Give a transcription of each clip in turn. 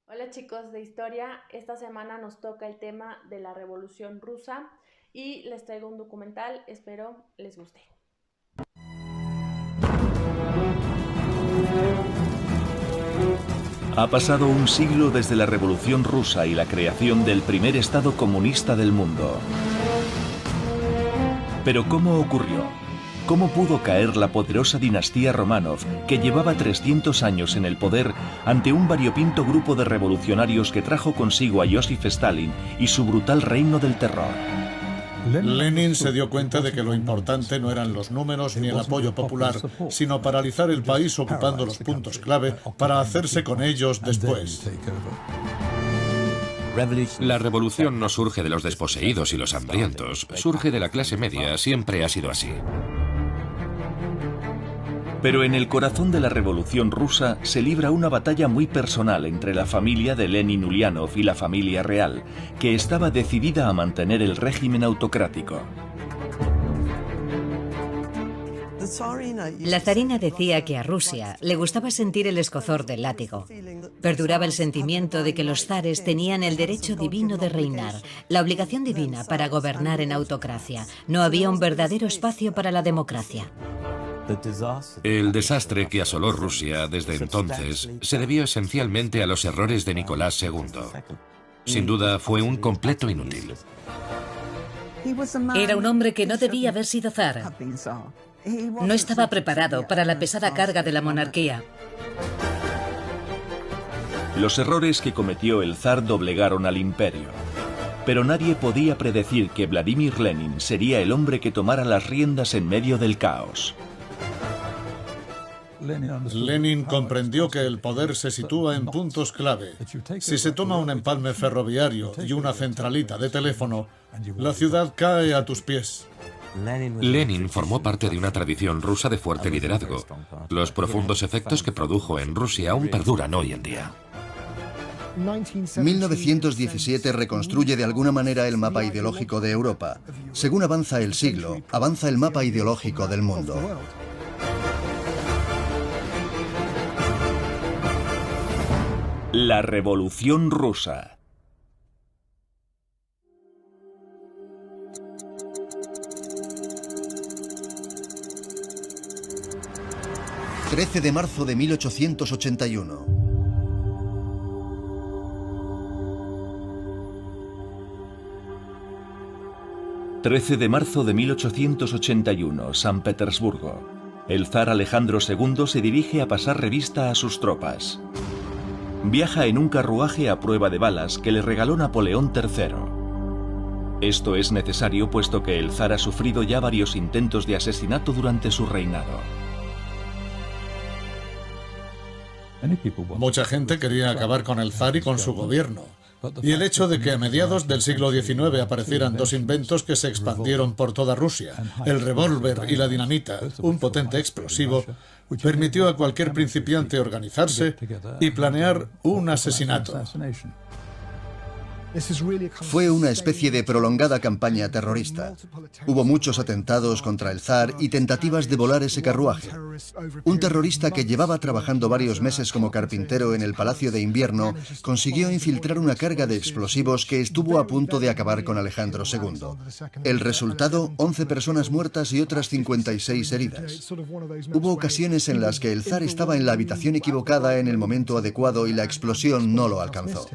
Hola chicos de historia, esta semana nos toca el tema de la Revolución Rusa y les traigo un documental, espero les guste. Ha pasado un siglo desde la Revolución Rusa y la creación del primer Estado comunista del mundo. Pero ¿cómo ocurrió? ¿Cómo pudo caer la poderosa dinastía Románov, que llevaba 300 años en el poder, ante un variopinto grupo de revolucionarios que trajo consigo a Joseph Stalin y su brutal reino del terror? Lenin se dio cuenta de que lo importante no eran los números ni el apoyo popular, sino paralizar el país ocupando los puntos clave para hacerse con ellos después. La revolución no surge de los desposeídos y los hambrientos, surge de la clase media, siempre ha sido así. Pero en el corazón de la Revolución Rusa se libra una batalla muy personal entre la familia de Lenin Ulyanov y la familia real, que estaba decidida a mantener el régimen autocrático. La zarina decía que a Rusia le gustaba sentir el escozor del látigo. Perduraba el sentimiento de que los zares tenían el derecho divino de reinar, la obligación divina para gobernar en autocracia. No había un verdadero espacio para la democracia. El desastre que asoló Rusia desde entonces se debió esencialmente a los errores de Nicolás II. Sin duda, fue un completo inútil. Era un hombre que no debía haber sido zar. No estaba preparado para la pesada carga de la monarquía. Los errores que cometió el zar doblegaron al imperio. Pero nadie podía predecir que Vladimir Lenin sería el hombre que tomara las riendas en medio del caos. Lenin comprendió que el poder se sitúa en puntos clave. Si se toma un empalme ferroviario y una centralita de teléfono, la ciudad cae a tus pies. Lenin formó parte de una tradición rusa de fuerte liderazgo. Los profundos efectos que produjo en Rusia aún perduran hoy en día. 1917 reconstruye de alguna manera el mapa ideológico de Europa. Según avanza el siglo, avanza el mapa ideológico del mundo. La Revolución Rusa. ...13 de marzo de 1881. ...13 de marzo de 1881, San Petersburgo. El zar Alejandro II se dirige a pasar revista a sus tropas. Viaja en un carruaje a prueba de balas que le regaló Napoleón III. Esto es necesario puesto que el zar ha sufrido ya varios intentos de asesinato durante su reinado. Mucha gente quería acabar con el zar y con su gobierno. Y el hecho de que a mediados del siglo XIX aparecieran dos inventos que se expandieron por toda Rusia, el revólver y la dinamita, un potente explosivo, permitió a cualquier principiante organizarse y planear un asesinato. Fue una especie de prolongada campaña terrorista. Hubo muchos atentados contra el zar y tentativas de volar ese carruaje. Un terrorista que llevaba trabajando varios meses como carpintero en el Palacio de Invierno consiguió infiltrar una carga de explosivos que estuvo a punto de acabar con Alejandro II. El resultado, 11 personas muertas y otras 56 heridas. Hubo ocasiones en las que el zar estaba en la habitación equivocada en el momento adecuado y la explosión no lo alcanzó.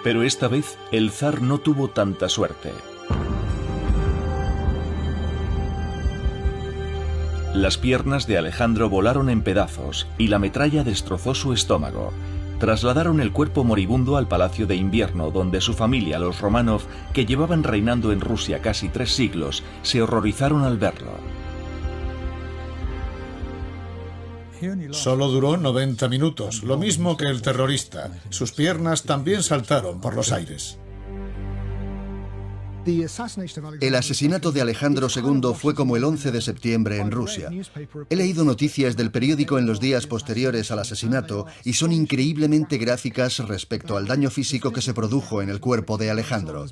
Pero esta vez el zar no tuvo tanta suerte. Las piernas de Alejandro volaron en pedazos y la metralla destrozó su estómago. Trasladaron el cuerpo moribundo al Palacio de Invierno, donde su familia, los Románov, que llevaban reinando en Rusia casi 3 siglos, se horrorizaron al verlo. Solo duró 90 minutos, lo mismo que el terrorista. Sus piernas también saltaron por los aires. El asesinato de Alejandro II fue como el 11 de septiembre en Rusia. He leído noticias del periódico en los días posteriores al asesinato y son increíblemente gráficas respecto al daño físico que se produjo en el cuerpo de Alejandro.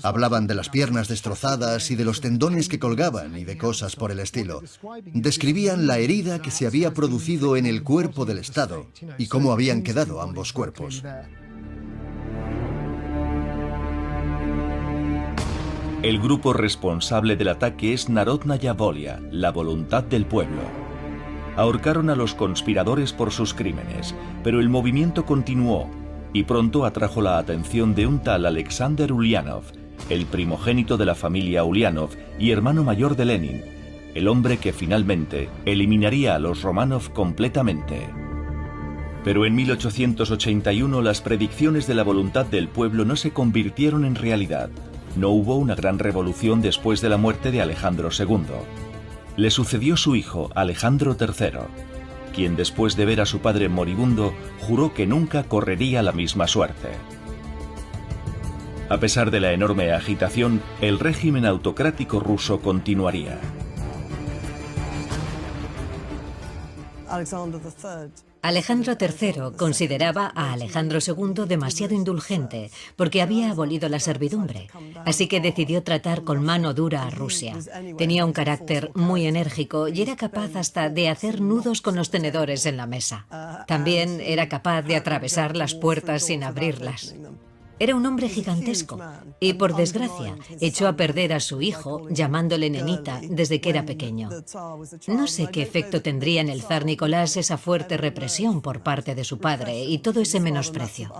Hablaban de las piernas destrozadas y de los tendones que colgaban y de cosas por el estilo. Describían la herida que se había producido en el cuerpo del Estado y cómo habían quedado ambos cuerpos. El grupo responsable del ataque es Narodnaya Volia, la voluntad del pueblo. Ahorcaron a los conspiradores por sus crímenes, pero el movimiento continuó y pronto atrajo la atención de un tal Alexander Ulyanov, el primogénito de la familia Ulyanov y hermano mayor de Lenin, el hombre que finalmente eliminaría a los Romanov completamente. Pero en 1881 las predicciones de la voluntad del pueblo no se convirtieron en realidad. No hubo una gran revolución después de la muerte de Alejandro II. Le sucedió su hijo, Alejandro III, quien después de ver a su padre moribundo, juró que nunca correría la misma suerte. A pesar de la enorme agitación, el régimen autocrático ruso continuaría. Alejandro III consideraba a Alejandro II demasiado indulgente porque había abolido la servidumbre, así que decidió tratar con mano dura a Rusia. Tenía un carácter muy enérgico y era capaz hasta de hacer nudos con los tenedores en la mesa. También era capaz de atravesar las puertas sin abrirlas. Era un hombre gigantesco y, por desgracia, echó a perder a su hijo, llamándole nenita, desde que era pequeño. No sé qué efecto tendría en el zar Nicolás esa fuerte represión por parte de su padre y todo ese menosprecio.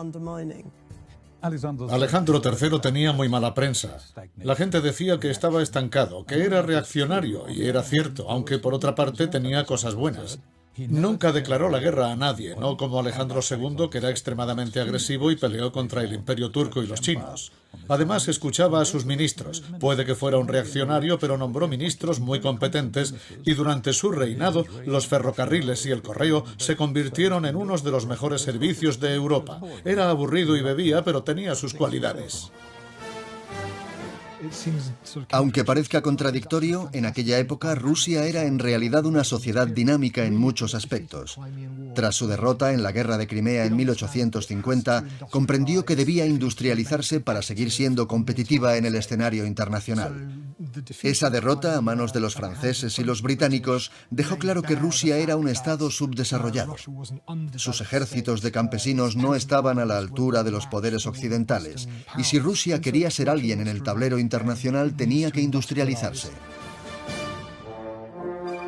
Alejandro III tenía muy mala prensa. La gente decía que estaba estancado, que era reaccionario, y era cierto, aunque por otra parte tenía cosas buenas. Nunca declaró la guerra a nadie, no como Alejandro II, que era extremadamente agresivo y peleó contra el Imperio turco y los chinos. Además, escuchaba a sus ministros. Puede que fuera un reaccionario, pero nombró ministros muy competentes y durante su reinado los ferrocarriles y el correo se convirtieron en unos de los mejores servicios de Europa. Era aburrido y bebía, pero tenía sus cualidades. Aunque parezca contradictorio, en aquella época Rusia era en realidad una sociedad dinámica en muchos aspectos. Tras su derrota en la Guerra de Crimea en 1850, comprendió que debía industrializarse para seguir siendo competitiva en el escenario internacional. Esa derrota a manos de los franceses y los británicos dejó claro que Rusia era un estado subdesarrollado. Sus ejércitos de campesinos no estaban a la altura de los poderes occidentales, y si Rusia quería ser alguien en el tablero internacional tenía que industrializarse.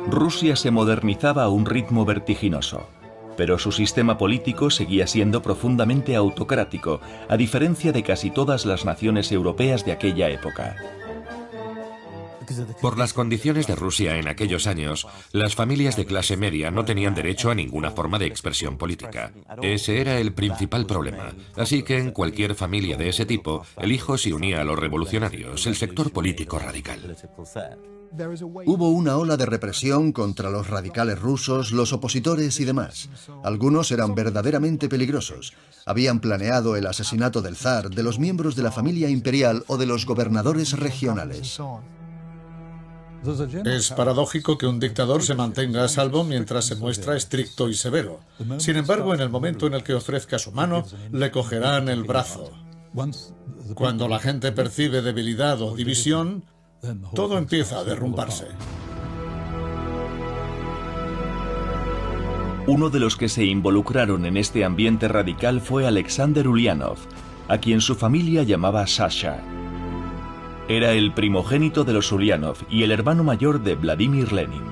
Rusia se modernizaba a un ritmo vertiginoso, pero su sistema político seguía siendo profundamente autocrático, a diferencia de casi todas las naciones europeas de aquella época. Por las condiciones de Rusia en aquellos años, las familias de clase media no tenían derecho a ninguna forma de expresión política. Ese era el principal problema. Así que en cualquier familia de ese tipo, el hijo se unía a los revolucionarios, el sector político radical. Hubo una ola de represión contra los radicales rusos, los opositores y demás. Algunos eran verdaderamente peligrosos. Habían planeado el asesinato del zar, de los miembros de la familia imperial o de los gobernadores regionales. Es paradójico que un dictador se mantenga a salvo mientras se muestra estricto y severo. Sin embargo, en el momento en el que ofrezca su mano, le cogerán el brazo. Cuando la gente percibe debilidad o división, todo empieza a derrumbarse. Uno de los que se involucraron en este ambiente radical fue Alexander Ulyanov, a quien su familia llamaba Sasha. Era el primogénito de los Ulyanov y el hermano mayor de Vladimir Lenin.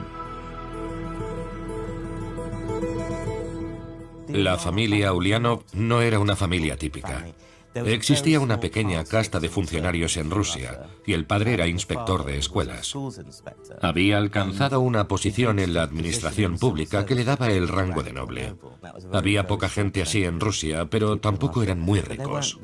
La familia Ulyanov no era una familia típica. Existía una pequeña casta de funcionarios en Rusia y el padre era inspector de escuelas. Había alcanzado una posición en la administración pública que le daba el rango de noble. Había poca gente así en Rusia, pero tampoco eran muy ricos.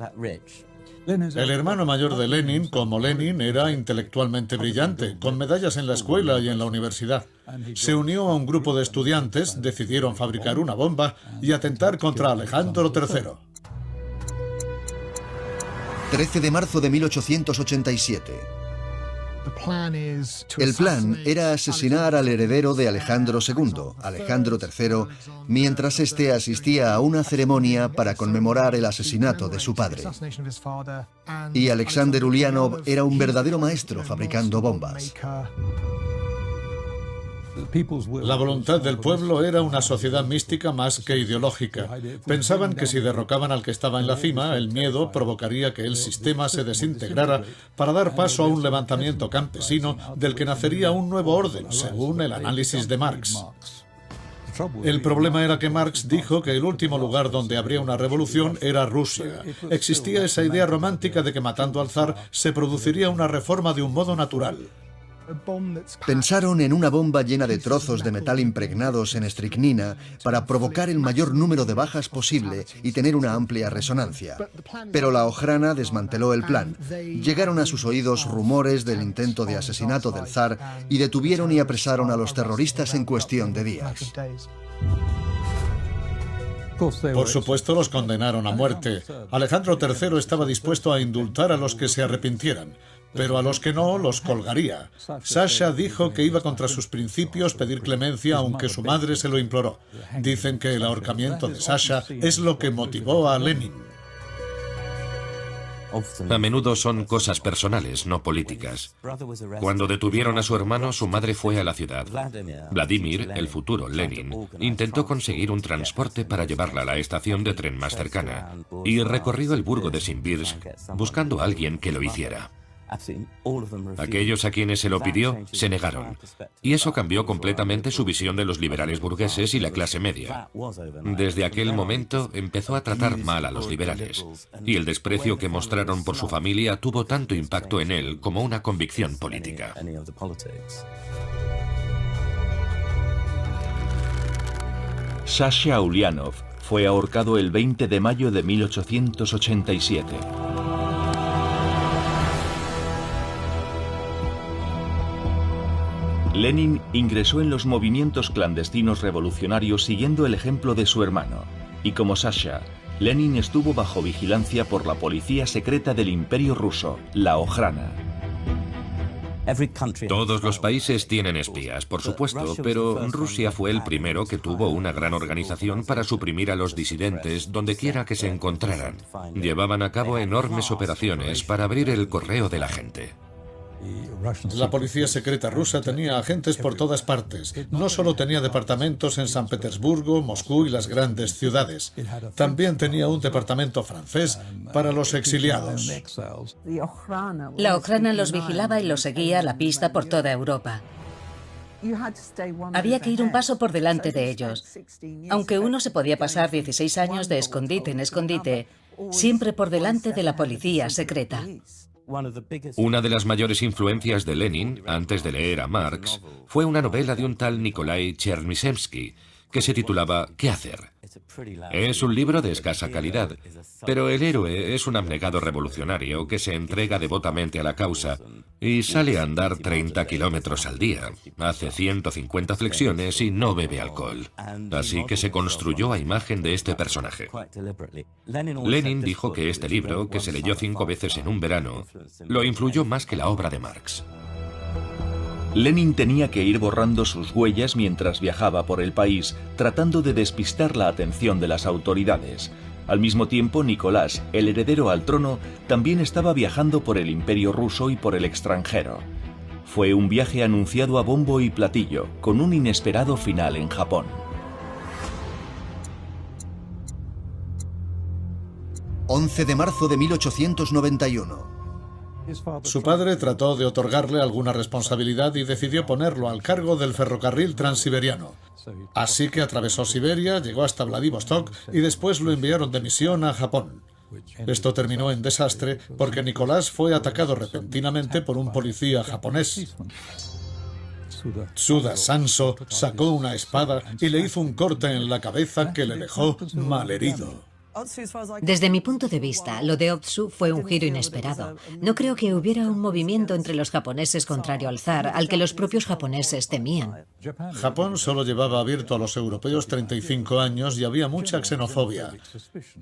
El hermano mayor de Lenin, como Lenin, era intelectualmente brillante, con medallas en la escuela y en la universidad. Se unió a un grupo de estudiantes, decidieron fabricar una bomba y atentar contra Alejandro III. 13 de marzo de 1887. El plan era asesinar al heredero de Alejandro II, Alejandro III, mientras éste asistía a una ceremonia para conmemorar el asesinato de su padre. Y Alexander Ulyanov era un verdadero maestro fabricando bombas. La voluntad del pueblo era una sociedad mística más que ideológica. Pensaban que si derrocaban al que estaba en la cima, el miedo provocaría que el sistema se desintegrara para dar paso a un levantamiento campesino del que nacería un nuevo orden, según el análisis de Marx. El problema era que Marx dijo que el último lugar donde habría una revolución era Rusia. Existía esa idea romántica de que matando al zar se produciría una reforma de un modo natural. Pensaron en una bomba llena de trozos de metal impregnados en estricnina para provocar el mayor número de bajas posible y tener una amplia resonancia. Pero la Ojrana desmanteló el plan. Llegaron a sus oídos rumores del intento de asesinato del zar y detuvieron y apresaron a los terroristas en cuestión de días. Por supuesto, los condenaron a muerte. Alejandro III estaba dispuesto a indultar a los que se arrepintieran, pero a los que no, los colgaría. Sasha dijo que iba contra sus principios pedir clemencia, aunque su madre se lo imploró. Dicen que el ahorcamiento de Sasha es lo que motivó a Lenin. A menudo son cosas personales, no políticas. Cuando detuvieron a su hermano, su madre fue a la ciudad. Vladimir, el futuro Lenin, intentó conseguir un transporte para llevarla a la estación de tren más cercana y recorrió el burgo de Simbirsk buscando a alguien que lo hiciera. Aquellos a quienes se lo pidió se negaron, y eso cambió completamente su visión de los liberales burgueses y la clase media. Desde aquel momento empezó a tratar mal a los liberales, y el desprecio que mostraron por su familia tuvo tanto impacto en él como una convicción política. Sasha Ulyanov fue ahorcado el 20 de mayo de 1887. Lenin ingresó en los movimientos clandestinos revolucionarios siguiendo el ejemplo de su hermano, y como Sasha, Lenin estuvo bajo vigilancia por la policía secreta del Imperio ruso, la Ojrana. Todos los países tienen espías, por supuesto, pero Rusia fue el primero que tuvo una gran organización para suprimir a los disidentes donde quiera que se encontraran. Llevaban a cabo enormes operaciones para abrir el correo de la gente. La policía secreta rusa tenía agentes por todas partes. No solo tenía departamentos en San Petersburgo, Moscú y las grandes ciudades. También tenía un departamento francés para los exiliados. La Ojrana los vigilaba y los seguía a la pista por toda Europa. Había que ir un paso por delante de ellos. Aunque uno se podía pasar 16 años de escondite en escondite, siempre por delante de la policía secreta. Una de las mayores influencias de Lenin, antes de leer a Marx, fue una novela de un tal Nikolai Chernyshevsky, que se titulaba ¿Qué hacer? Es un libro de escasa calidad, pero el héroe es un abnegado revolucionario que se entrega devotamente a la causa y sale a andar 30 kilómetros al día, hace 150 flexiones y no bebe alcohol. Así que se construyó a imagen de este personaje. Lenin dijo que este libro, que se leyó 5 veces en un verano, lo influyó más que la obra de Marx. Lenin tenía que ir borrando sus huellas mientras viajaba por el país, tratando de despistar la atención de las autoridades. Al mismo tiempo, Nicolás, el heredero al trono, también estaba viajando por el Imperio ruso y por el extranjero. Fue un viaje anunciado a bombo y platillo, con un inesperado final en Japón. ...11 de marzo de 1891... Su padre trató de otorgarle alguna responsabilidad y decidió ponerlo al cargo del ferrocarril transiberiano. Así que atravesó Siberia, llegó hasta Vladivostok y después lo enviaron de misión a Japón. Esto terminó en desastre porque Nicolás fue atacado repentinamente por un policía japonés. Tsuda Sanso sacó una espada y le hizo un corte en la cabeza que le dejó malherido. Desde mi punto de vista, lo de Otsu fue un giro inesperado. No creo que hubiera un movimiento entre los japoneses contrario al zar, al que los propios japoneses temían. Japón solo llevaba abierto a los europeos 35 años y había mucha xenofobia.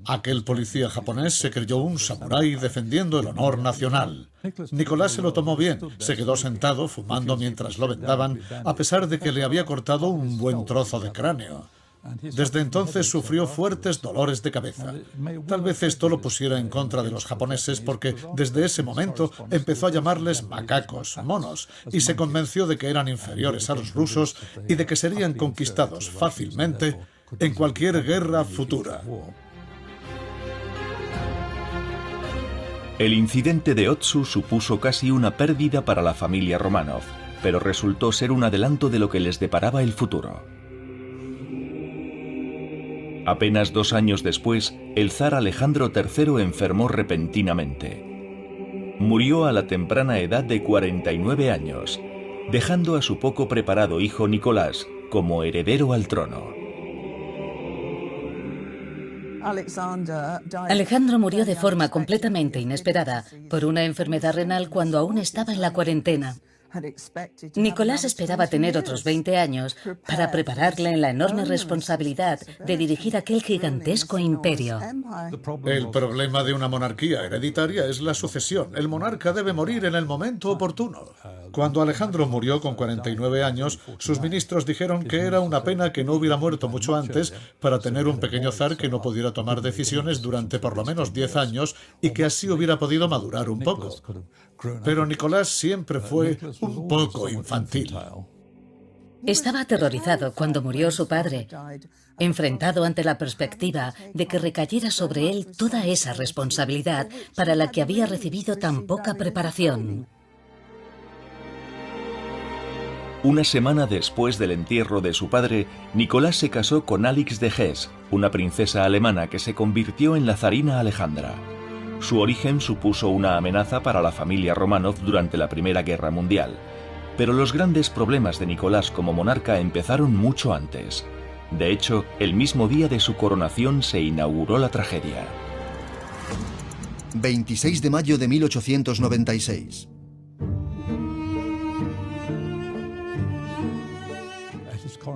Aquel policía japonés se creyó un samurái defendiendo el honor nacional. Nicolás se lo tomó bien, se quedó sentado fumando mientras lo vendaban, a pesar de que le había cortado un buen trozo de cráneo. Desde entonces sufrió fuertes dolores de cabeza. Tal vez esto lo pusiera en contra de los japoneses porque desde ese momento empezó a llamarles macacos, monos, y se convenció de que eran inferiores a los rusos y de que serían conquistados fácilmente en cualquier guerra futura. El incidente de Otsu supuso casi una pérdida para la familia Románov, pero resultó ser un adelanto de lo que les deparaba el futuro. Apenas 2 años después, el zar Alejandro III enfermó repentinamente. Murió a la temprana edad de 49 años, dejando a su poco preparado hijo Nicolás como heredero al trono. Alejandro murió de forma completamente inesperada por una enfermedad renal cuando aún estaba en la cuarentena. Nicolás esperaba tener otros 20 años para prepararle en la enorme responsabilidad de dirigir aquel gigantesco imperio. El problema de una monarquía hereditaria es la sucesión. El monarca debe morir en el momento oportuno. Cuando Alejandro murió con 49 años, sus ministros dijeron que era una pena que no hubiera muerto mucho antes para tener un pequeño zar que no pudiera tomar decisiones durante por lo menos 10 años y que así hubiera podido madurar un poco. Pero Nicolás siempre fue un poco infantil. Estaba aterrorizado cuando murió su padre, enfrentado ante la perspectiva de que recayera sobre él toda esa responsabilidad para la que había recibido tan poca preparación. Una semana después del entierro de su padre, Nicolás se casó con Alix de Hesse, una princesa alemana que se convirtió en la zarina Alejandra. Su origen supuso una amenaza para la familia Románov durante la Primera Guerra Mundial, pero los grandes problemas de Nicolás como monarca empezaron mucho antes. De hecho, el mismo día de su coronación se inauguró la tragedia. 26 de mayo de 1896.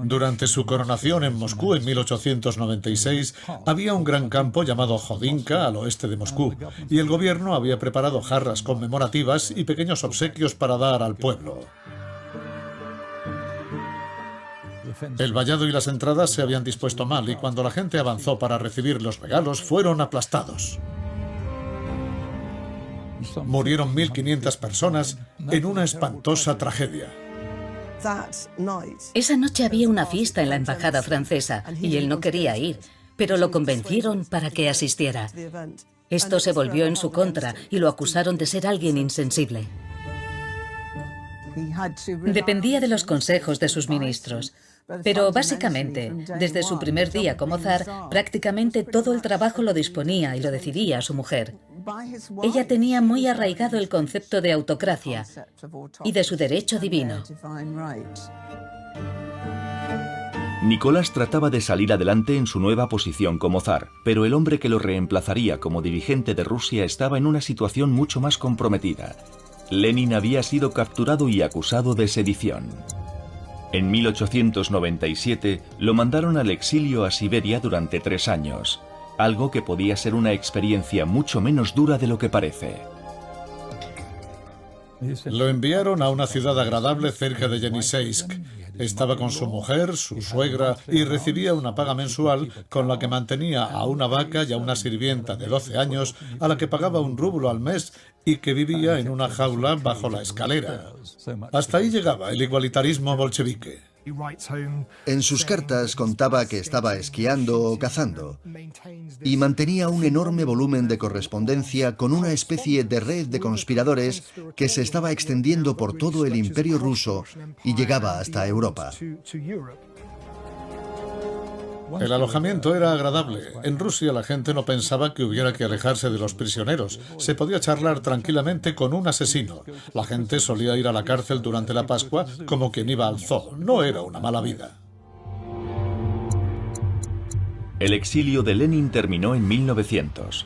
Durante su coronación en Moscú en 1896, había un gran campo llamado Jodinka al oeste de Moscú, y el gobierno había preparado jarras conmemorativas y pequeños obsequios para dar al pueblo. El vallado y las entradas se habían dispuesto mal, y cuando la gente avanzó para recibir los regalos, fueron aplastados. Murieron 1.500 personas en una espantosa tragedia. Esa noche había una fiesta en la embajada francesa y él no quería ir, pero lo convencieron para que asistiera. Esto se volvió en su contra y lo acusaron de ser alguien insensible. Dependía de los consejos de sus ministros. Pero básicamente, desde su primer día como zar, prácticamente todo el trabajo lo disponía y lo decidía su mujer. Ella tenía muy arraigado el concepto de autocracia y de su derecho divino. Nicolás trataba de salir adelante en su nueva posición como zar, pero el hombre que lo reemplazaría como dirigente de Rusia estaba en una situación mucho más comprometida. Lenin había sido capturado y acusado de sedición. En 1897 lo mandaron al exilio a Siberia durante 3 años, algo que podía ser una experiencia mucho menos dura de lo que parece. Lo enviaron a una ciudad agradable cerca de Yeniseisk. Estaba con su mujer, su suegra, y recibía una paga mensual con la que mantenía a una vaca y a una sirvienta de 12 años a la que pagaba 1 rublo al mes y que vivía en una jaula bajo la escalera. Hasta ahí llegaba el igualitarismo bolchevique. En sus cartas contaba que estaba esquiando o cazando y mantenía un enorme volumen de correspondencia con una especie de red de conspiradores que se estaba extendiendo por todo el Imperio ruso y llegaba hasta Europa. El alojamiento era agradable. En Rusia la gente no pensaba que hubiera que alejarse de los prisioneros. Se podía charlar tranquilamente con un asesino. La gente solía ir a la cárcel durante la Pascua como quien iba al zoo. No era una mala vida. El exilio de Lenin terminó en 1900.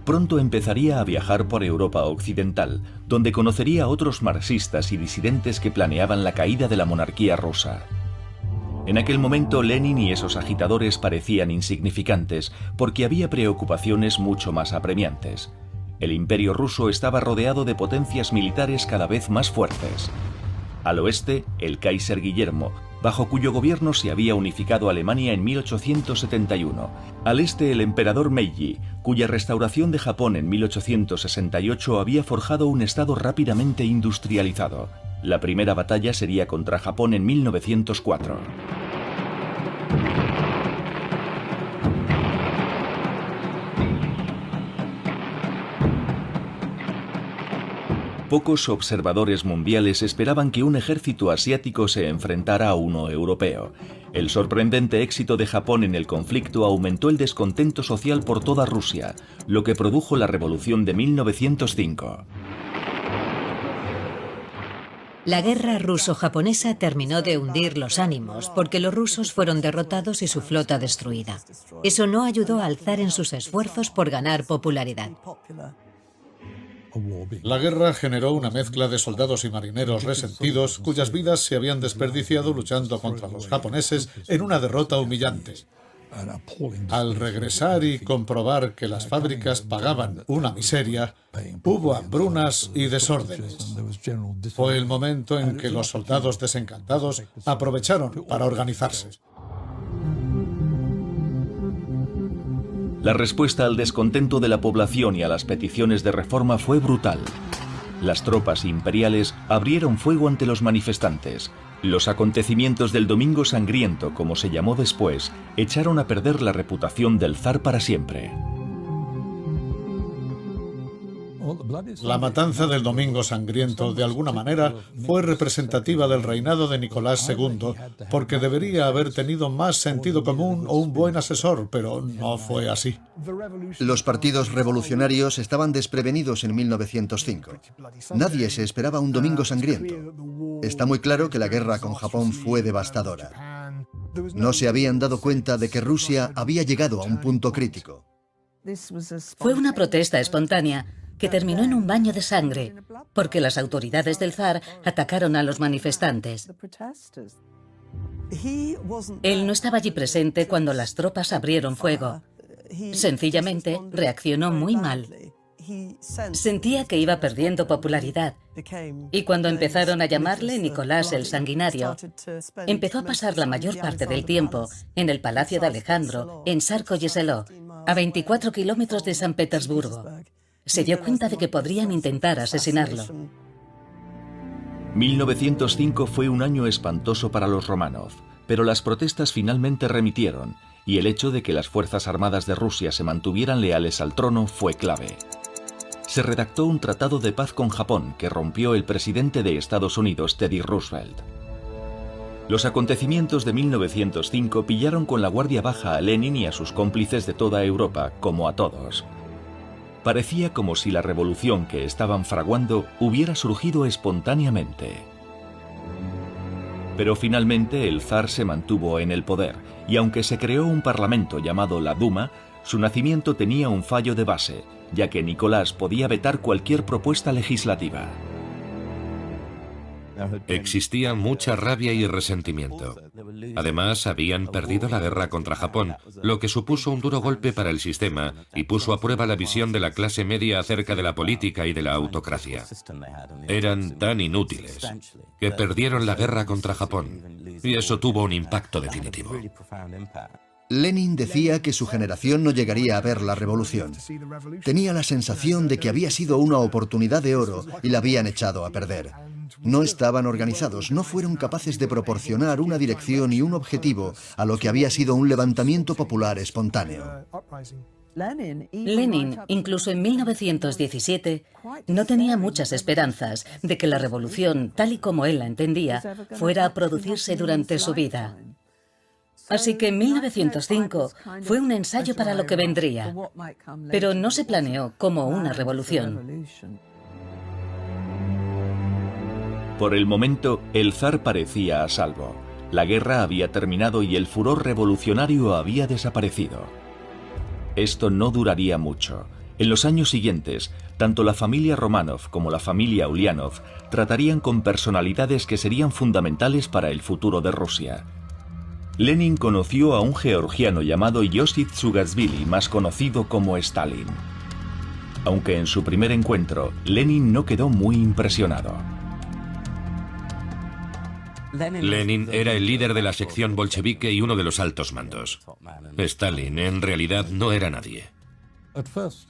Pronto empezaría a viajar por Europa occidental, donde conocería a otros marxistas y disidentes que planeaban la caída de la monarquía rusa. En aquel momento Lenin y esos agitadores parecían insignificantes porque había preocupaciones mucho más apremiantes. El imperio ruso estaba rodeado de potencias militares cada vez más fuertes. Al oeste, el Kaiser Guillermo, bajo cuyo gobierno se había unificado Alemania en 1871. Al este, el emperador Meiji, cuya restauración de Japón en 1868 había forjado un estado rápidamente industrializado. La primera batalla sería contra Japón en 1904. Pocos observadores mundiales esperaban que un ejército asiático se enfrentara a uno europeo. El sorprendente éxito de Japón en el conflicto aumentó el descontento social por toda Rusia, lo que produjo la Revolución de 1905. La guerra ruso-japonesa terminó de hundir los ánimos porque los rusos fueron derrotados y su flota destruida. Eso no ayudó a alzar en sus esfuerzos por ganar popularidad. La guerra generó una mezcla de soldados y marineros resentidos cuyas vidas se habían desperdiciado luchando contra los japoneses en una derrota humillante. Al regresar y comprobar que las fábricas pagaban una miseria, hubo hambrunas y desórdenes. Fue el momento en que los soldados desencantados aprovecharon para organizarse. La respuesta al descontento de la población y a las peticiones de reforma fue brutal. Las tropas imperiales abrieron fuego ante los manifestantes. Los acontecimientos del Domingo Sangriento, como se llamó después, echaron a perder la reputación del zar para siempre. La matanza del Domingo Sangriento, de alguna manera, fue representativa del reinado de Nicolás II, porque debería haber tenido más sentido común o un buen asesor, pero no fue así. Los partidos revolucionarios estaban desprevenidos en 1905. Nadie se esperaba un Domingo Sangriento. Está muy claro que la guerra con Japón fue devastadora. No se habían dado cuenta de que Rusia había llegado a un punto crítico. Fue una protesta espontánea que terminó en un baño de sangre, porque las autoridades del zar atacaron a los manifestantes. Él no estaba allí presente cuando las tropas abrieron fuego. Sencillamente, reaccionó muy mal. Sentía que iba perdiendo popularidad, y cuando empezaron a llamarle Nicolás el Sanguinario, empezó a pasar la mayor parte del tiempo en el Palacio de Alejandro, en Sarko-Yeseló, a 24 kilómetros de San Petersburgo. Se dio cuenta de que podrían intentar asesinarlo. 1905 fue un año espantoso para los Románov, pero las protestas finalmente remitieron, y el hecho de que las Fuerzas Armadas de Rusia se mantuvieran leales al trono fue clave. Se redactó un tratado de paz con Japón que rompió el presidente de Estados Unidos, Teddy Roosevelt. Los acontecimientos de 1905 pillaron con la guardia baja a Lenin y a sus cómplices de toda Europa, como a todos. Parecía como si la revolución que estaban fraguando hubiera surgido espontáneamente. Pero finalmente el zar se mantuvo en el poder, y aunque se creó un parlamento llamado la Duma, su nacimiento tenía un fallo de base, ya que Nicolás podía vetar cualquier propuesta legislativa. Existía mucha rabia y resentimiento. Además, habían perdido la guerra contra Japón, lo que supuso un duro golpe para el sistema y puso a prueba la visión de la clase media acerca de la política y de la autocracia. Eran tan inútiles que perdieron la guerra contra Japón, y eso tuvo un impacto definitivo. Lenin decía que su generación no llegaría a ver la revolución. Tenía la sensación de que había sido una oportunidad de oro y la habían echado a perder. No estaban organizados, no fueron capaces de proporcionar una dirección y un objetivo a lo que había sido un levantamiento popular espontáneo. Lenin, incluso en 1917, no tenía muchas esperanzas de que la revolución, tal y como él la entendía, fuera a producirse durante su vida. Así que en 1905 fue un ensayo para lo que vendría, pero no se planeó como una revolución. Por el momento, el zar parecía a salvo. La guerra había terminado y el furor revolucionario había desaparecido. Esto no duraría mucho. En los años siguientes, tanto la familia Romanov como la familia Ulianov tratarían con personalidades que serían fundamentales para el futuro de Rusia. Lenin conoció a un georgiano llamado Iosif Tsugatsvili, más conocido como Stalin. Aunque en su primer encuentro, Lenin no quedó muy impresionado. Lenin era el líder de la sección bolchevique y uno de los altos mandos. Stalin, en realidad, no era nadie.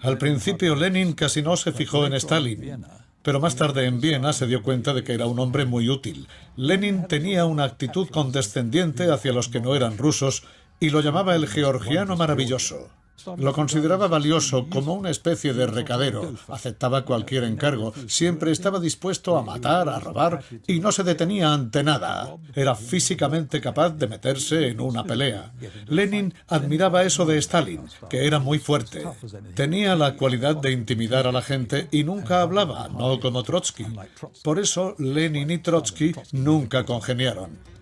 Al principio Lenin casi no se fijó en Stalin, pero más tarde en Viena se dio cuenta de que era un hombre muy útil. Lenin tenía una actitud condescendiente hacia los que no eran rusos y lo llamaba el georgiano maravilloso. Lo consideraba valioso como una especie de recadero, aceptaba cualquier encargo, siempre estaba dispuesto a matar, a robar y no se detenía ante nada. Era físicamente capaz de meterse en una pelea. Lenin admiraba eso de Stalin, que era muy fuerte. Tenía la cualidad de intimidar a la gente y nunca hablaba, no como Trotsky. Por eso Lenin y Trotsky nunca congeniaron.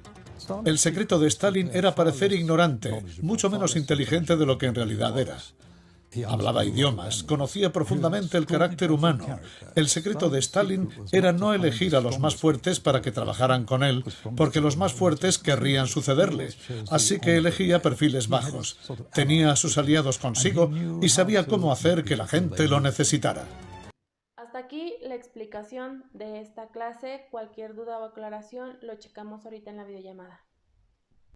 El secreto de Stalin era parecer ignorante, mucho menos inteligente de lo que en realidad era. Hablaba idiomas, conocía profundamente el carácter humano. El secreto de Stalin era no elegir a los más fuertes para que trabajaran con él, porque los más fuertes querrían sucederle. Así que elegía perfiles bajos. Tenía a sus aliados consigo y sabía cómo hacer que la gente lo necesitara. Hasta aquí la explicación de esta clase. Cualquier duda o aclaración lo checamos ahorita en la videollamada.